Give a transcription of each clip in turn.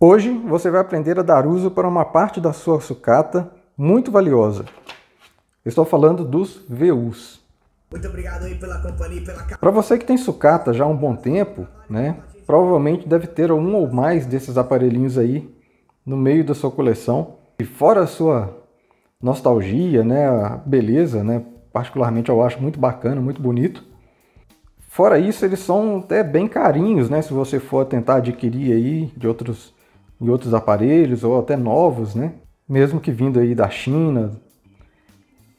Hoje você vai aprender a dar uso para uma parte da sua sucata muito valiosa. Estou falando dos VUs. Muito obrigado aí pela companhia e pela... Para você que tem sucata já há um bom tempo, né, provavelmente deve ter um ou mais desses aparelhinhos aí no meio da sua coleção. E fora a sua nostalgia, né, a beleza, né, particularmente eu acho muito bacana, muito bonito. Fora isso, eles são até bem carinhos, né, se você for tentar adquirir aí de outros aparelhos ou até novos, né, mesmo que vindo aí da China.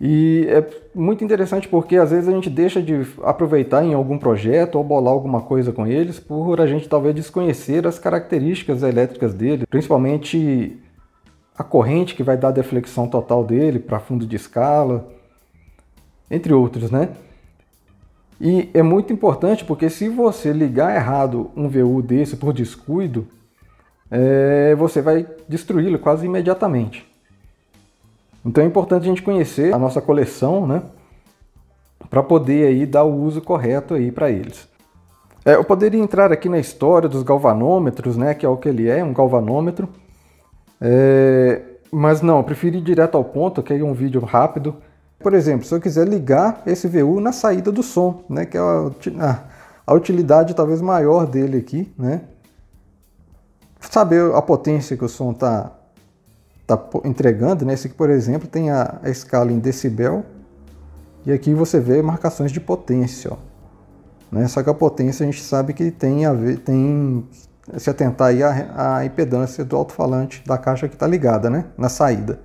E é muito interessante porque às vezes a gente deixa de aproveitar em algum projeto ou bolar alguma coisa com eles por a gente talvez desconhecer as características elétricas dele, principalmente a corrente que vai dar a deflexão total dele para fundo de escala, entre outros, né? E é muito importante porque se você ligar errado um VU desse por descuido, você vai destruí-lo quase imediatamente. Então é importante a gente conhecer a nossa coleção, né, para poder aí dar o uso correto aí para eles. Eu poderia entrar aqui na história dos galvanômetros, né, que é o que ele é, um galvanômetro. Mas não, eu prefiro ir direto ao ponto, que é um vídeo rápido. Por exemplo, se eu quiser ligar esse VU na saída do som, né, que é a utilidade talvez maior dele aqui, né? Saber a potência que o som está entregando, né? Esse aqui, por exemplo, tem a escala em decibel e aqui você vê marcações de potência, ó, né? Só que a potência a gente sabe que tem a ver, se atentar aí a impedância do alto-falante da caixa que está ligada, né, na saída.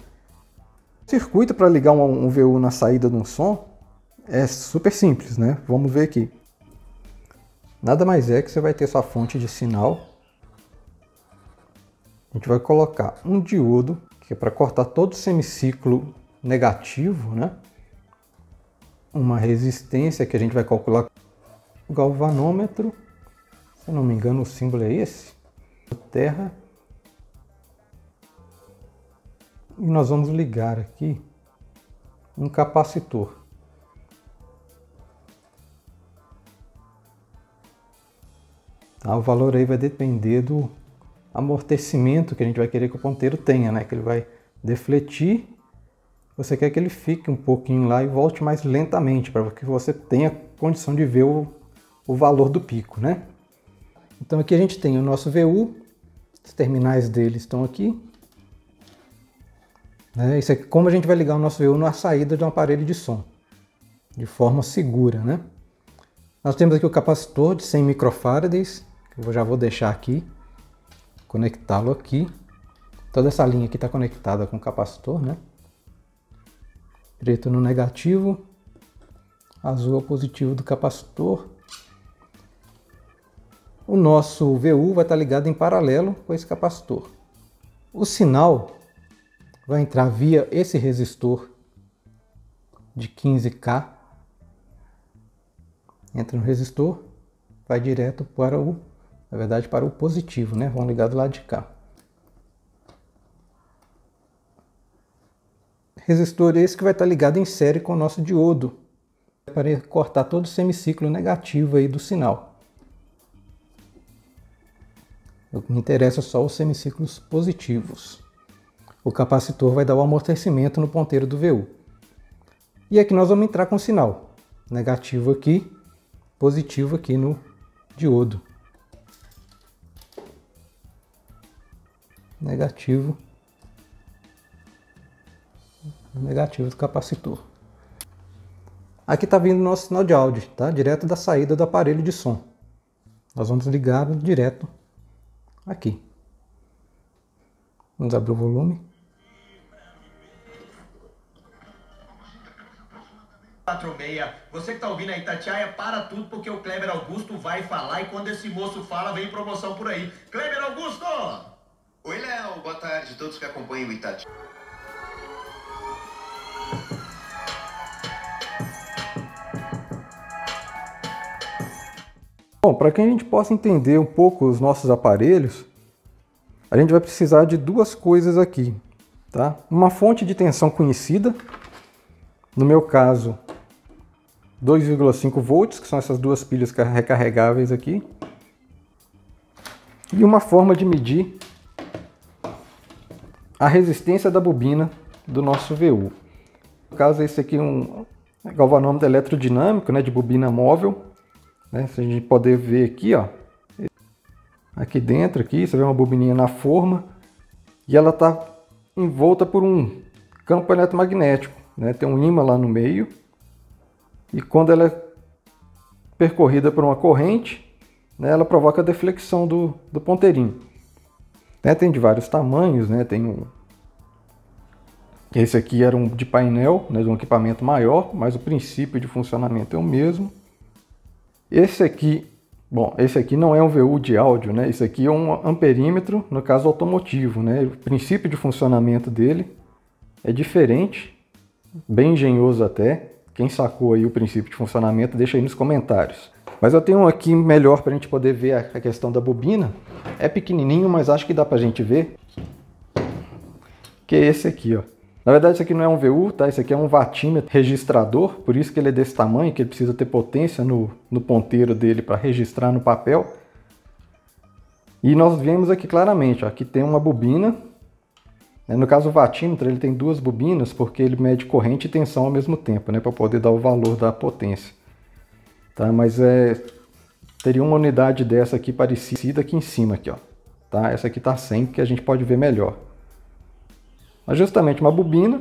O circuito para ligar um VU na saída de um som é super simples, né? Vamos ver aqui. Nada mais é que você vai ter sua fonte de sinal. A gente vai colocar um diodo, que é para cortar todo o semiciclo negativo, né? Uma resistência que a gente vai calcular. O galvanômetro, se não me engano o símbolo é esse, terra. E nós vamos ligar aqui um capacitor. Tá? O valor aí vai depender do amortecimento que a gente vai querer que o ponteiro tenha, né? Que ele vai defletir. Você quer que ele fique um pouquinho lá e volte mais lentamente, para que você tenha condição de ver o valor do pico, né? Então aqui a gente tem o nosso VU, os terminais dele estão aqui. Isso aqui, como a gente vai ligar o nosso VU na saída de um aparelho de som, de forma segura, né? Nós temos aqui o capacitor de 100 microfarads, que eu já vou deixar aqui, conectá-lo aqui. Toda essa linha aqui está conectada com o capacitor, né? Preto no negativo, azul é o positivo do capacitor. O nosso VU vai estar ligado em paralelo com esse capacitor. O sinal vai entrar via esse resistor de 15K. Entra no resistor, vai direto para para o positivo, né? Vamos ligar do lado de cá. Resistor esse que vai estar ligado em série com o nosso diodo, para cortar todo o semiciclo negativo aí do sinal. Me interessa só os semiciclos positivos. O capacitor vai dar o amortecimento no ponteiro do VU. E aqui nós vamos entrar com o sinal negativo aqui, positivo aqui no diodo. Negativo do capacitor. Aqui está vindo o nosso sinal de áudio, tá? Direto da saída do aparelho de som. Nós vamos ligar direto aqui. Vamos abrir o volume. 46. Você que tá ouvindo aí, Itatiaia, para tudo porque o Kleber Augusto vai falar e quando esse moço fala, vem promoção por aí. Kleber Augusto! Oi, Léo. Boa tarde a todos que acompanham o Itatiaia. Bom, para que a gente possa entender um pouco os nossos aparelhos, a gente vai precisar de duas coisas aqui, tá? Uma fonte de tensão conhecida, no meu caso 2,5 volts, que são essas duas pilhas recarregáveis aqui, e uma forma de medir a resistência da bobina do nosso VU. No caso, esse aqui é um galvanômetro eletrodinâmico, né, de bobina móvel, né? Se a gente poder ver aqui, ó, aqui dentro, aqui, você vê uma bobininha na forma e ela está envolta por um campo eletromagnético, né? Tem um ímã lá no meio e quando ela é percorrida por uma corrente, né, ela provoca a deflexão do ponteirinho. Né? Tem de vários tamanhos, né? Tem um... Esse aqui era um de painel, né, de um equipamento maior, mas o princípio de funcionamento é o mesmo. Esse aqui, bom, esse aqui não é um VU de áudio, né? Esse aqui é um amperímetro, no caso automotivo, né? O princípio de funcionamento dele é diferente, bem engenhoso até. Quem sacou aí o princípio de funcionamento, deixa aí nos comentários. Mas eu tenho um aqui melhor para a gente poder ver a questão da bobina. É pequenininho, mas acho que dá para a gente ver. Que é esse aqui, ó. Na verdade, isso aqui não é um VU, tá? Esse aqui é um vatímetro registrador, por isso que ele é desse tamanho, que ele precisa ter potência no ponteiro dele para registrar no papel. E nós vemos aqui claramente, ó, que tem uma bobina. No caso, o vatímetro ele tem duas bobinas, porque ele mede corrente e tensão ao mesmo tempo, né, para poder dar o valor da potência. Tá? Mas teria uma unidade dessa aqui parecida aqui em cima, aqui, ó. Tá? Essa aqui está 100, que a gente pode ver melhor. Mas justamente uma bobina,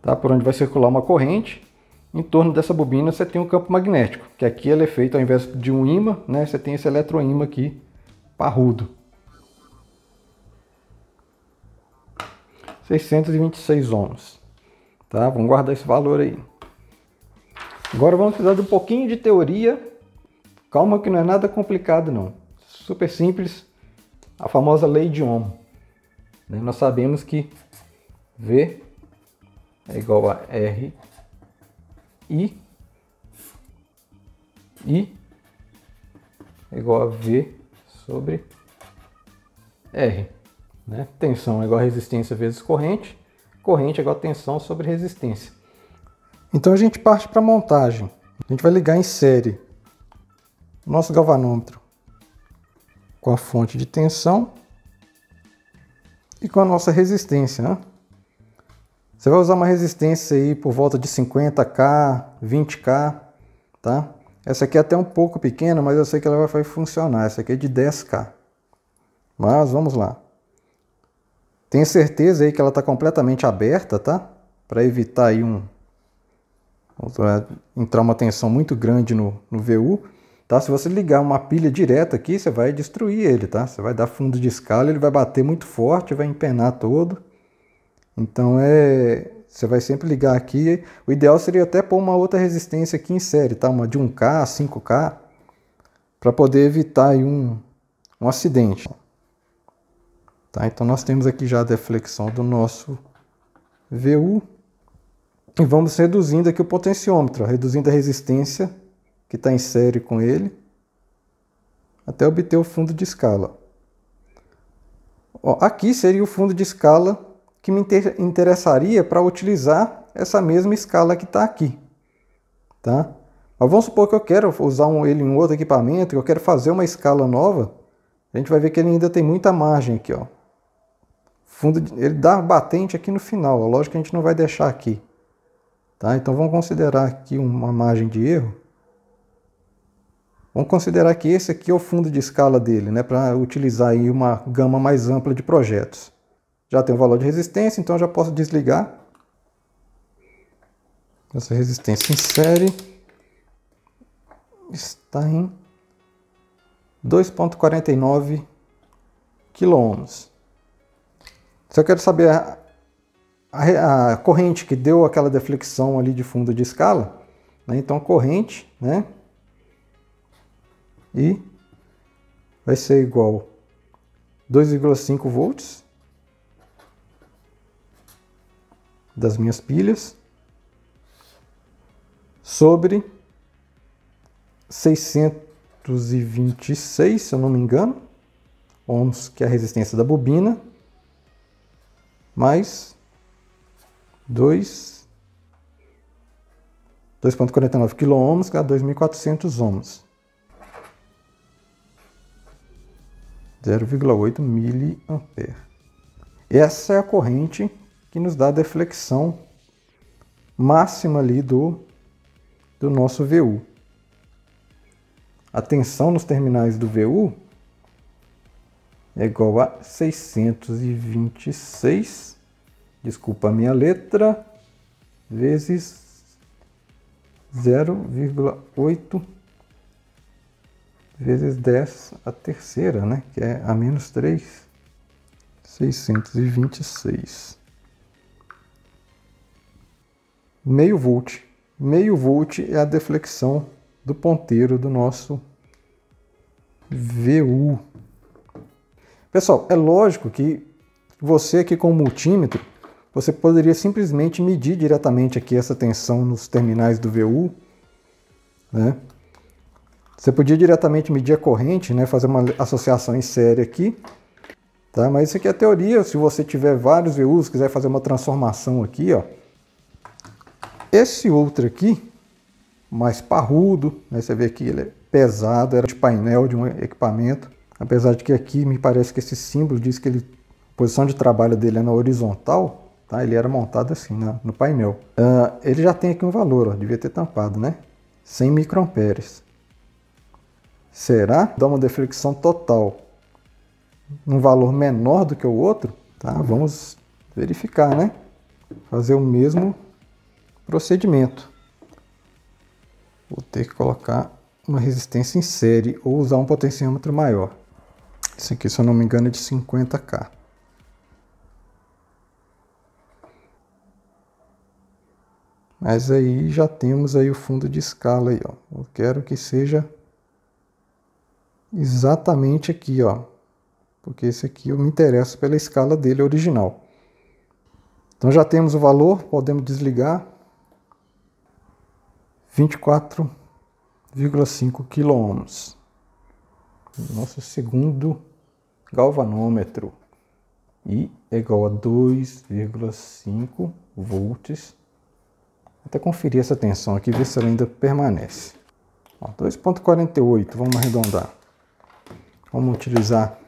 tá? Por onde vai circular uma corrente. Em torno dessa bobina você tem um campo magnético, que aqui ele é feito ao invés de um ímã, né, você tem esse eletroímã aqui parrudo. 626 ohms. Tá? Vamos guardar esse valor aí. Agora vamos precisar de um pouquinho de teoria. Calma que não é nada complicado não. Super simples. A famosa lei de Ohm. Nós sabemos que V é igual a R I é igual a V sobre R. Né? Tensão é igual a resistência vezes corrente. Corrente é igual a tensão sobre resistência. Então a gente parte para a montagem. A gente vai ligar em série o nosso galvanômetro com a fonte de tensão e com a nossa resistência. Né? Você vai usar uma resistência aí por volta de 50K, 20K. Tá? Essa aqui é até um pouco pequena, mas eu sei que ela vai funcionar. Essa aqui é de 10K. Mas vamos lá. Tenha certeza aí que ela está completamente aberta, tá? Para evitar aí entrar uma tensão muito grande no VU, tá? Se você ligar uma pilha direta aqui, você vai destruir ele, tá? Você vai dar fundo de escala, ele vai bater muito forte, vai empenar todo. Então você vai sempre ligar aqui. O ideal seria até pôr uma outra resistência aqui em série, tá? Uma de 1K, 5K, para poder evitar aí um acidente. Tá, então nós temos aqui já a deflexão do nosso VU e vamos reduzindo aqui o potenciômetro, ó, reduzindo a resistência que está em série com ele até obter o fundo de escala. Ó, aqui seria o fundo de escala que me interessaria para utilizar essa mesma escala que está aqui. Tá? Mas vamos supor que eu quero usar ele em um outro equipamento, que eu quero fazer uma escala nova, a gente vai ver que ele ainda tem muita margem aqui, ó. Ele dá batente aqui no final, lógico que a gente não vai deixar aqui. Tá? Então vamos considerar aqui uma margem de erro. Vamos considerar que esse aqui é o fundo de escala dele, né, para utilizar aí uma gama mais ampla de projetos. Já tem o valor de resistência, então eu já posso desligar. Essa resistência em série está em 2,49 kΩ. Se eu quero saber a corrente que deu aquela deflexão ali de fundo de escala, né, então corrente, né, e vai ser igual 2,5 volts das minhas pilhas sobre 626, se eu não me engano, ohms, que é a resistência da bobina, mais 2,49 kΩ, que é 2.400 ohms. 0,8 miliampere. Essa é a corrente que nos dá a deflexão máxima ali do nosso VU. A tensão nos terminais do VU é igual a 626, desculpa a minha letra, vezes 0,8 vezes 10 a terceira, né? Que é a menos 3, 626. Meio volt. Meio volt é a deflexão do ponteiro do nosso VU. Pessoal, é lógico que você aqui com o multímetro, você poderia simplesmente medir diretamente aqui essa tensão nos terminais do VU, né? Você podia diretamente medir a corrente, né? Fazer uma associação em série aqui, tá? Mas isso aqui é a teoria. Se você tiver vários VUs, quiser fazer uma transformação aqui, ó. Esse outro aqui, mais parrudo, né? Você vê que ele é pesado, era de painel de um equipamento. Apesar de que aqui me parece que esse símbolo diz que a posição de trabalho dele é na horizontal, tá? Ele era montado assim, no painel. Ele já tem aqui um valor, ó, devia ter tampado, né? 100 microamperes. Será? Dá uma deflexão total num valor menor do que o outro, tá? Vamos verificar, né? Fazer o mesmo procedimento. Vou ter que colocar uma resistência em série ou usar um potenciômetro maior. Esse aqui, se eu não me engano, é de 50K. Mas aí já temos aí o fundo de escala aí, ó. Eu quero que seja exatamente aqui, ó. Porque esse aqui eu me interesso pela escala dele original. Então já temos o valor, podemos desligar. 24,5 kΩ. Nosso segundo galvanômetro. I é igual a 2,5 volts. Vou até conferir essa tensão aqui, ver se ela ainda permanece. 2,48, vamos arredondar. Vamos utilizar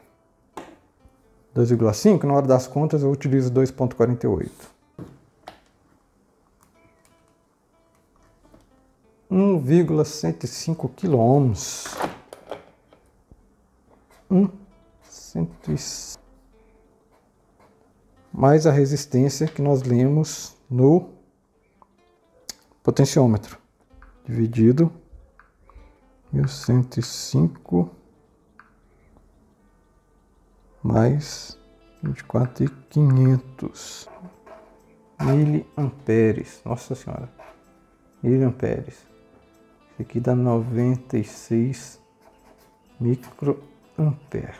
2,5, na hora das contas eu utilizo 2,48. 1,105 kΩ. 105. Mais a resistência que nós lemos no potenciômetro. Dividido 1.105 mais 24.500 miliamperes. Nossa senhora, miliamperes. Isso aqui dá 96 microamperes.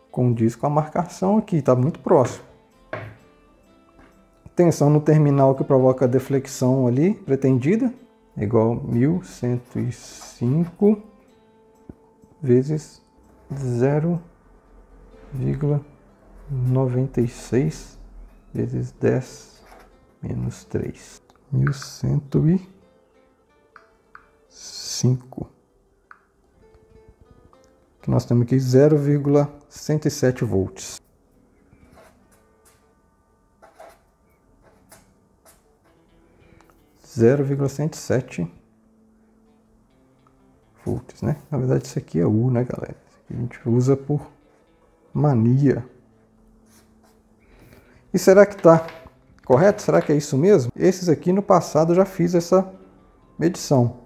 Condiz com a marcação aqui, está muito próximo. Tensão no terminal que provoca a deflexão ali, pretendida, é igual a 1.105 vezes 0,96 vezes 10 menos 3. 1.105. Que nós temos aqui 0,107 volts. Volts, né? Na verdade isso aqui é U, né, galera? Isso aqui a gente usa por mania. E será que tá correto? Será que é isso mesmo? Esses aqui no passado eu já fiz essa medição.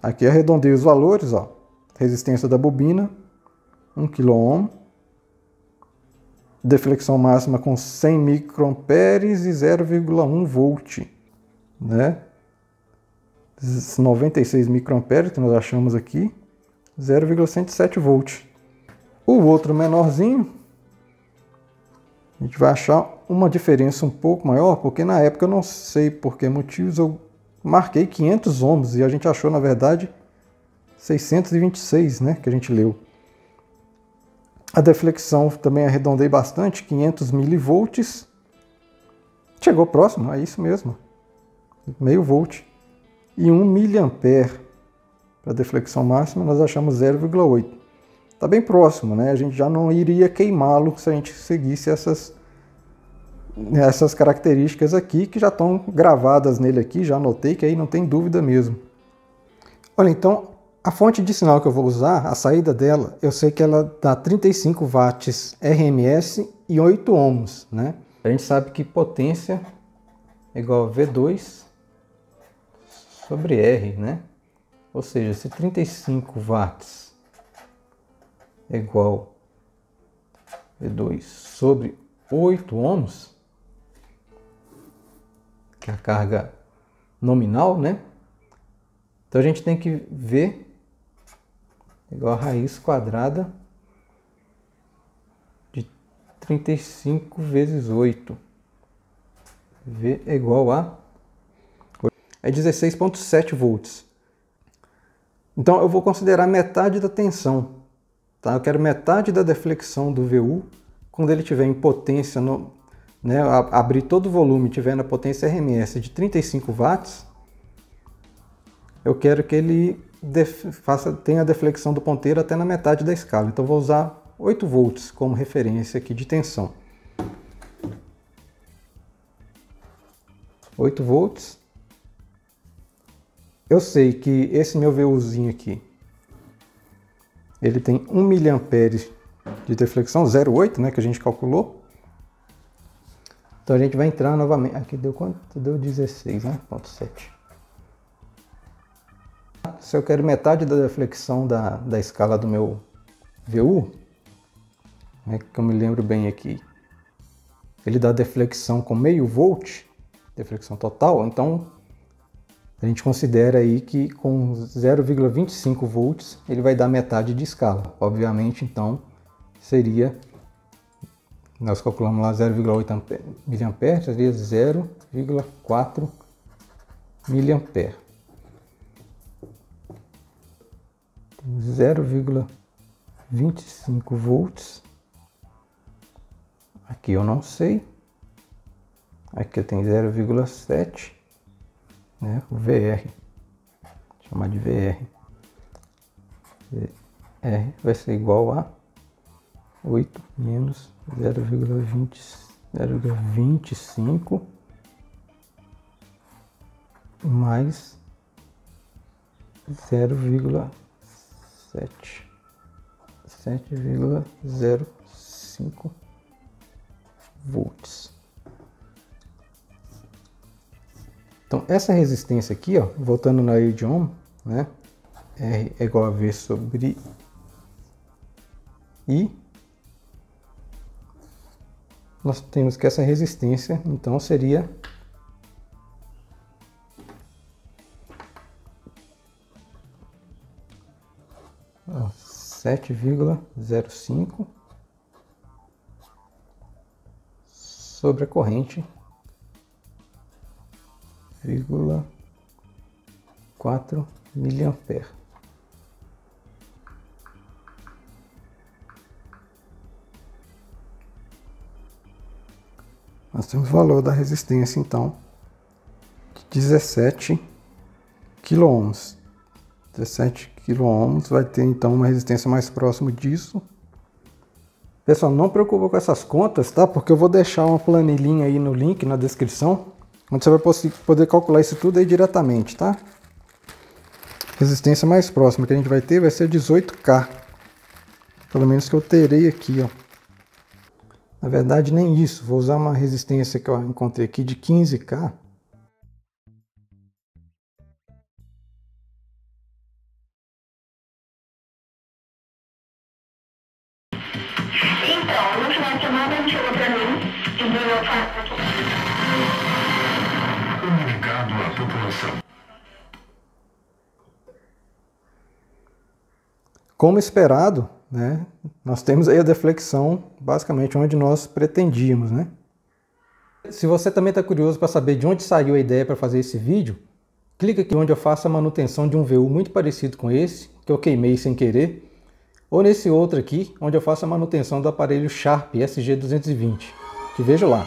Aqui arredondei os valores, ó. Resistência da bobina, 1 kΩ. Deflexão máxima com 100 microamperes e 0,1 volt, né? 96 microamperes que nós achamos aqui, 0,107 volt. O outro menorzinho, a gente vai achar uma diferença um pouco maior, porque na época eu não sei por que motivos eu marquei 500 ohms e a gente achou na verdade 626, né, que a gente leu. A deflexão também arredondei bastante, 500 milivolts. Chegou próximo, é isso mesmo, meio volt. E 1 miliampere para deflexão máxima nós achamos 0,8. Está bem próximo, né? A gente já não iria queimá-lo se a gente seguisse essas características aqui, que já estão gravadas nele aqui, já anotei que aí não tem dúvida mesmo. Olha, então, a fonte de sinal que eu vou usar, a saída dela, eu sei que ela dá 35 watts RMS e 8 ohms, né? A gente sabe que potência é igual a V2 sobre R, né? Ou seja, se 35 watts é igual a V2 sobre 8 ohms, que é a carga nominal, né? Então a gente tem que V igual a raiz quadrada de 35 vezes 8. V é igual a 16,7 volts. Então eu vou considerar metade da tensão. Tá? Eu quero metade da deflexão do VU quando ele estiver em potência, né, abrir todo o volume e estiver na potência RMS de 35 watts, eu quero que ele tenha a deflexão do ponteiro até na metade da escala. Então vou usar 8 volts como referência aqui de tensão. 8 volts. Eu sei que esse meu VUzinho aqui, ele tem 1 mA de deflexão, 0,8, né, que a gente calculou. Então a gente vai entrar novamente. Aqui deu quanto? Deu 16, né? 0,7. Se eu quero metade da deflexão da escala do meu VU, né, que eu me lembro bem aqui, ele dá deflexão com meio volt, deflexão total, então a gente considera aí que com 0,25 volts ele vai dar metade de escala. Obviamente, então, seria, nós calculamos lá 0,8 mA, seria 0,4 mA. 0,25 volts. Aqui eu não sei. Aqui eu tenho 0,7, né? O VR. Vou chamar de VR. VR vai ser igual a 8 menos 0,25 mais 7,05 volts. Então essa resistência aqui, ó, voltando na lei de Ohm, né, R é igual a V sobre I, nós temos que essa resistência então seria 7,05 sobre a corrente 0,4 mA. Nós temos o valor da resistência então de 17 kΩ. 17 kΩ vai ter então uma resistência mais próxima disso. Pessoal, não preocupa com essas contas, tá? Porque eu vou deixar uma planilhinha aí no link na descrição, onde você vai poder calcular isso tudo aí diretamente, tá? Resistência mais próxima que a gente vai ter vai ser 18K. Pelo menos que eu terei aqui, ó. Na verdade, nem isso. Vou usar uma resistência que eu encontrei aqui de 15K. Então, no final de semana ele chegou pra mim e viu eu falar aqui. Comunicado à população. Como esperado, né, nós temos aí a deflexão basicamente onde nós pretendíamos, né? Se você também está curioso para saber de onde saiu a ideia para fazer esse vídeo, clica aqui onde eu faço a manutenção de um VU muito parecido com esse, que eu queimei sem querer, ou nesse outro aqui, onde eu faço a manutenção do aparelho Sharp SG220. Te vejo lá.